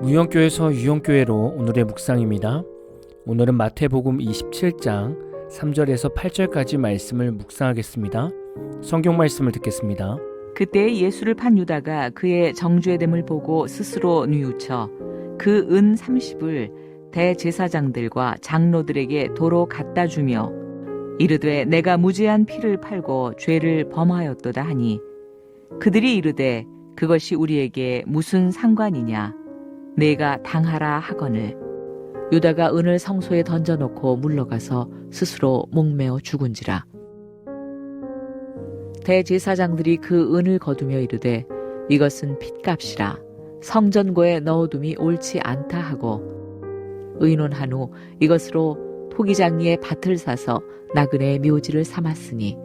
무형교회에서 유형교회로 오늘의 묵상입니다. 오늘은 마태복음 27장 3절에서 8절까지 말씀을 묵상하겠습니다. 성경 말씀을 듣겠습니다. 그때 예수를 판 유다가 그의 정죄됨을 보고 스스로 뉘우쳐 그 은 30을 대제사장들과 장로들에게 도로 갖다 주며 이르되 내가 무죄한 피를 팔고 죄를 범하였도다 하니 그들이 이르되 그것이 우리에게 무슨 상관이냐 내가 당하라 하거늘 유다가 은을 성소에 던져놓고 물러가서 스스로 목매어 죽은지라. 대제사장들이 그 은을 거두며 이르되 이것은 핏값이라 성전고에 넣어둠이 옳지 않다 하고 의논한 후 이것으로 토기장리에 밭을 사서 나그네의 묘지를 삼았으니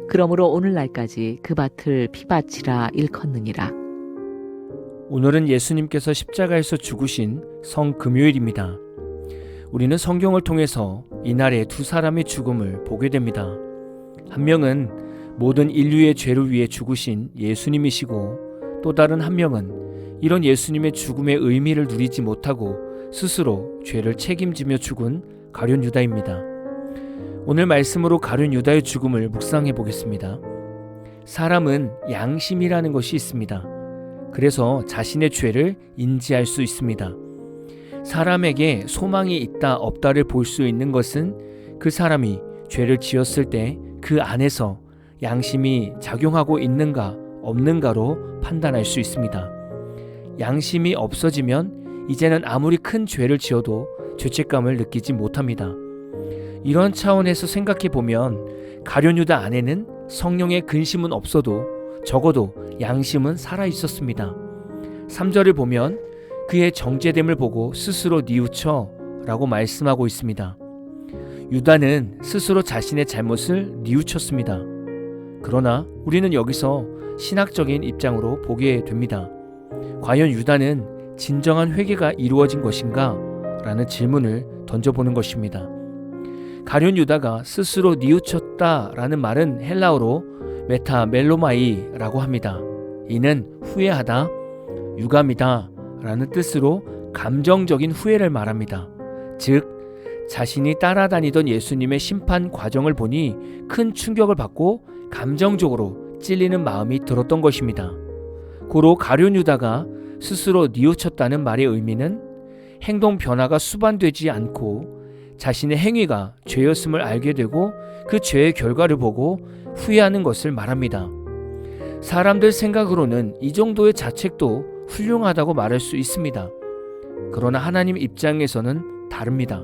그러므로 오늘날까지 그 밭을 피밭이라 일컫느니라. 오늘은 예수님께서 십자가에서 죽으신 성금요일입니다. 우리는 성경을 통해서 이날의 두 사람의 죽음을 보게 됩니다. 한 명은 모든 인류의 죄를 위해 죽으신 예수님이시고 또 다른 한 명은 이런 예수님의 죽음의 의미를 누리지 못하고 스스로 죄를 책임지며 죽은 가룟 유다입니다. 오늘 말씀으로 가룟 유다의 죽음을 묵상해 보겠습니다. 사람은 양심이라는 것이 있습니다. 그래서 자신의 죄를 인지할 수 있습니다. 사람에게 소망이 있다 없다를 볼 수 있는 것은 그 사람이 죄를 지었을 때 그 안에서 양심이 작용하고 있는가 없는가로 판단할 수 있습니다. 양심이 없어지면 이제는 아무리 큰 죄를 지어도 죄책감을 느끼지 못합니다. 이런 차원에서 생각해 보면 가룟 유다 안에는 성령의 근심은 없어도 적어도 양심은 살아 있었습니다. 3절을 보면 그의 정죄됨을 보고 스스로 뉘우쳐 라고 말씀하고 있습니다. 유다는 스스로 자신의 잘못을 뉘우쳤습니다. 그러나 우리는 여기서 신학적인 입장으로 보게 됩니다. 과연 유다는 진정한 회개가 이루어진 것인가? 라는 질문을 던져보는 것입니다. 가룟 유다가 스스로 뉘우쳤다라는 말은 헬라어로 메타멜로마이라고 합니다. 이는 후회하다, 유감이다 라는 뜻으로 감정적인 후회를 말합니다. 즉 자신이 따라다니던 예수님의 심판 과정을 보니 큰 충격을 받고 감정적으로 찔리는 마음이 들었던 것입니다. 고로 가룟 유다가 스스로 뉘우쳤다는 말의 의미는 행동 변화가 수반되지 않고 자신의 행위가 죄였음을 알게 되고 그 죄의 결과를 보고 후회하는 것을 말합니다. 사람들 생각으로는 이 정도의 자책도 훌륭하다고 말할 수 있습니다. 그러나 하나님 입장에서는 다릅니다.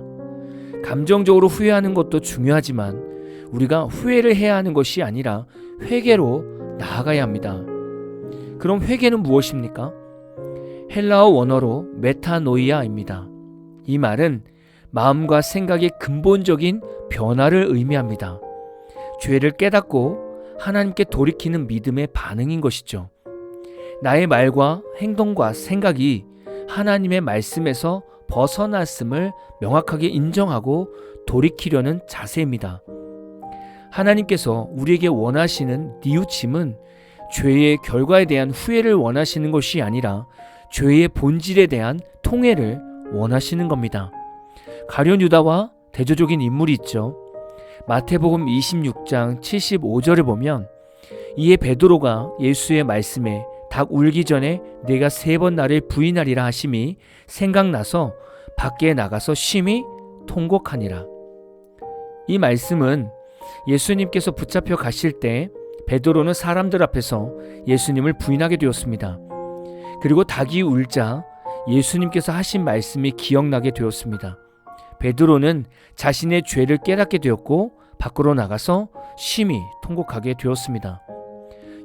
감정적으로 후회하는 것도 중요하지만 우리가 후회를 해야 하는 것이 아니라 회개로 나아가야 합니다. 그럼 회개는 무엇입니까? 헬라어 원어로 메타노이아입니다. 이 말은 마음과 생각의 근본적인 변화를 의미합니다. 죄를 깨닫고 하나님께 돌이키는 믿음의 반응인 것이죠. 나의 말과 행동과 생각이 하나님의 말씀에서 벗어났음을 명확하게 인정하고 돌이키려는 자세입니다. 하나님께서 우리에게 원하시는 뉘우침은 죄의 결과에 대한 후회를 원하시는 것이 아니라 죄의 본질에 대한 통회를 원하시는 겁니다. 가룟 유다와 대조적인 인물이 있죠. 마태복음 26장 75절을 보면 이에 베드로가 예수의 말씀에 닭 울기 전에 내가 3번 나를 부인하리라 하심이 생각나서 밖에 나가서 심히 통곡하니라. 이 말씀은 예수님께서 붙잡혀 가실 때 베드로는 사람들 앞에서 예수님을 부인하게 되었습니다. 그리고 닭이 울자 예수님께서 하신 말씀이 기억나게 되었습니다. 베드로는 자신의 죄를 깨닫게 되었고 밖으로 나가서 심히 통곡하게 되었습니다.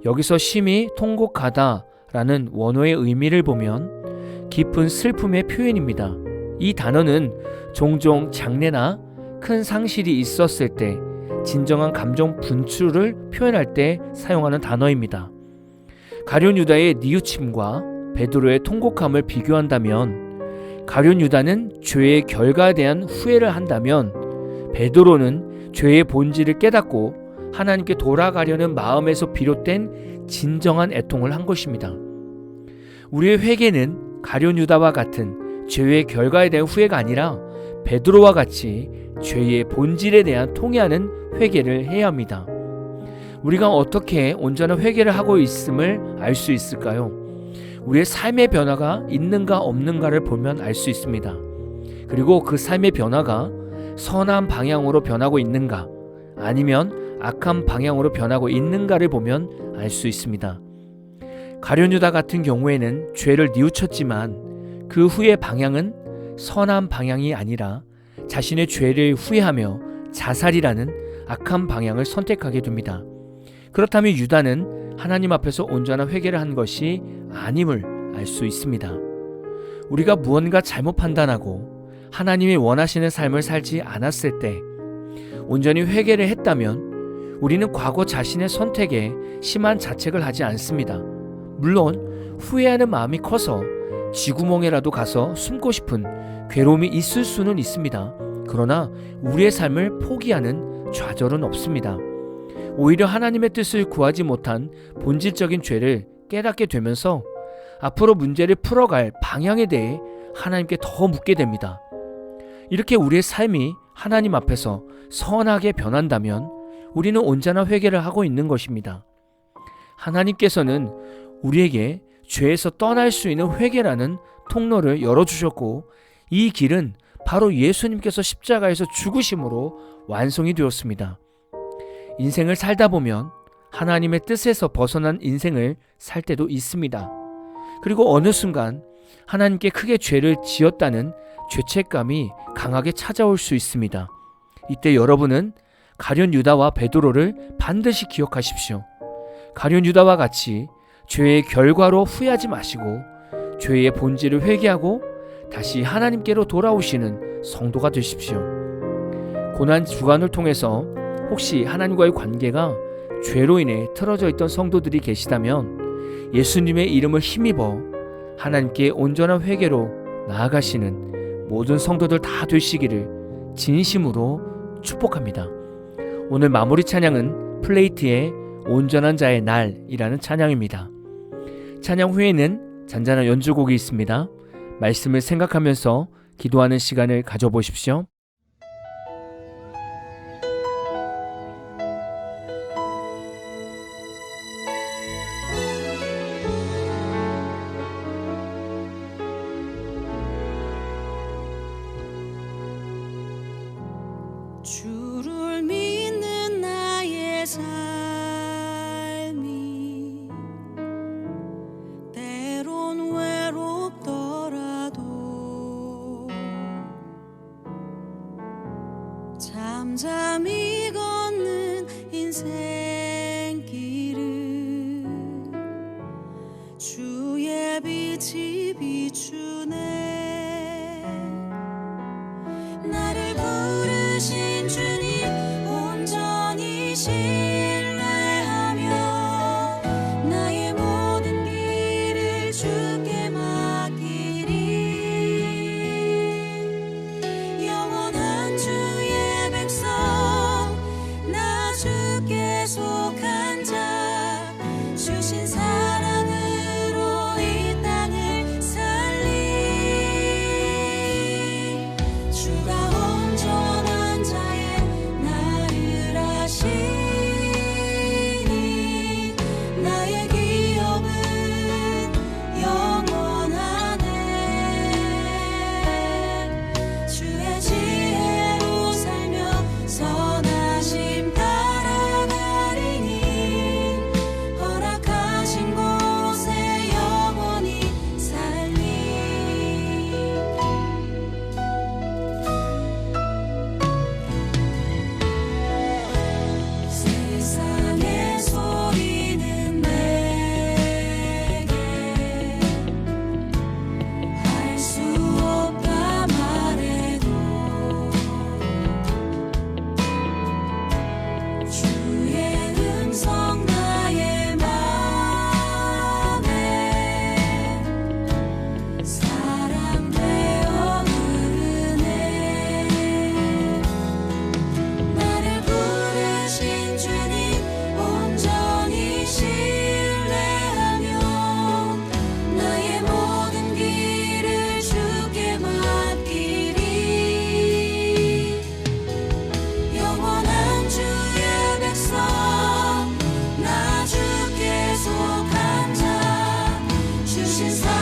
여기서 심히 통곡하다라는 원어의 의미를 보면 깊은 슬픔의 표현입니다. 이 단어는 종종 장례나 큰 상실이 있었을 때 진정한 감정 분출을 표현할 때 사용하는 단어입니다. 가룟 유다의 뉘우침과 베드로의 통곡함을 비교한다면 가룟 유다는 죄의 결과에 대한 후회를 한다면 베드로는 죄의 본질을 깨닫고 하나님께 돌아가려는 마음에서 비롯된 진정한 애통을 한 것입니다. 우리의 회개는 가룟 유다와 같은 죄의 결과에 대한 후회가 아니라 베드로와 같이 죄의 본질에 대한 통회하는 회개를 해야 합니다. 우리가 어떻게 온전한 회개를 하고 있음을 알 수 있을까요? 우리의 삶의 변화가 있는가 없는가를 보면 알 수 있습니다. 그리고 그 삶의 변화가 선한 방향으로 변하고 있는가 아니면 악한 방향으로 변하고 있는가를 보면 알 수 있습니다. 가룟 유다 같은 경우에는 죄를 뉘우쳤지만 그 후의 방향은 선한 방향이 아니라 자신의 죄를 후회하며 자살이라는 악한 방향을 선택하게 됩니다. 그렇다면 유다는 하나님 앞에서 온전한 회개를 한 것이 아님을 알 수 있습니다. 우리가 무언가 잘못 판단하고 하나님이 원하시는 삶을 살지 않았을 때 온전히 회개를 했다면 우리는 과거 자신의 선택에 심한 자책을 하지 않습니다. 물론 후회하는 마음이 커서 쥐구멍에라도 가서 숨고 싶은 괴로움이 있을 수는 있습니다. 그러나 우리의 삶을 포기하는 좌절은 없습니다. 오히려 하나님의 뜻을 구하지 못한 본질적인 죄를 깨닫게 되면서 앞으로 문제를 풀어갈 방향에 대해 하나님께 더 묻게 됩니다. 이렇게 우리의 삶이 하나님 앞에서 선하게 변한다면 우리는 온전한 회개를 하고 있는 것입니다. 하나님께서는 우리에게 죄에서 떠날 수 있는 회개라는 통로를 열어주셨고 이 길은 바로 예수님께서 십자가에서 죽으심으로 완성이 되었습니다. 인생을 살다 보면 하나님의 뜻에서 벗어난 인생을 살 때도 있습니다. 그리고 어느 순간 하나님께 크게 죄를 지었다는 죄책감이 강하게 찾아올 수 있습니다. 이때 여러분은 가룟 유다와 베드로를 반드시 기억하십시오. 가룟 유다와 같이 죄의 결과로 후회하지 마시고 죄의 본질을 회개하고 다시 하나님께로 돌아오시는 성도가 되십시오. 고난 주간을 통해서 혹시 하나님과의 관계가 죄로 인해 틀어져 있던 성도들이 계시다면 예수님의 이름을 힘입어 하나님께 온전한 회개로 나아가시는 모든 성도들 다 되시기를 진심으로 축복합니다. 오늘 마무리 찬양은 플레이트의 온전한 자의 날이라는 찬양입니다. 찬양 후에는 잔잔한 연주곡이 있습니다. 말씀을 생각하면서 기도하는 시간을 가져보십시오. 주를 믿는 나의 삶이 때론 외롭더라도 잠잠히 걷는 인생길을 주의 빛이 비추네. 나를 부르신 주님 온전히 신뢰하며 나의 모든 길을 주께 맡기리. 영원한 주의 백성 나 주께 속한 자 주신 사랑으로 이 땅을 살리. 주가 온전한 자의 나를 아시니 나의 기업은 영원 주신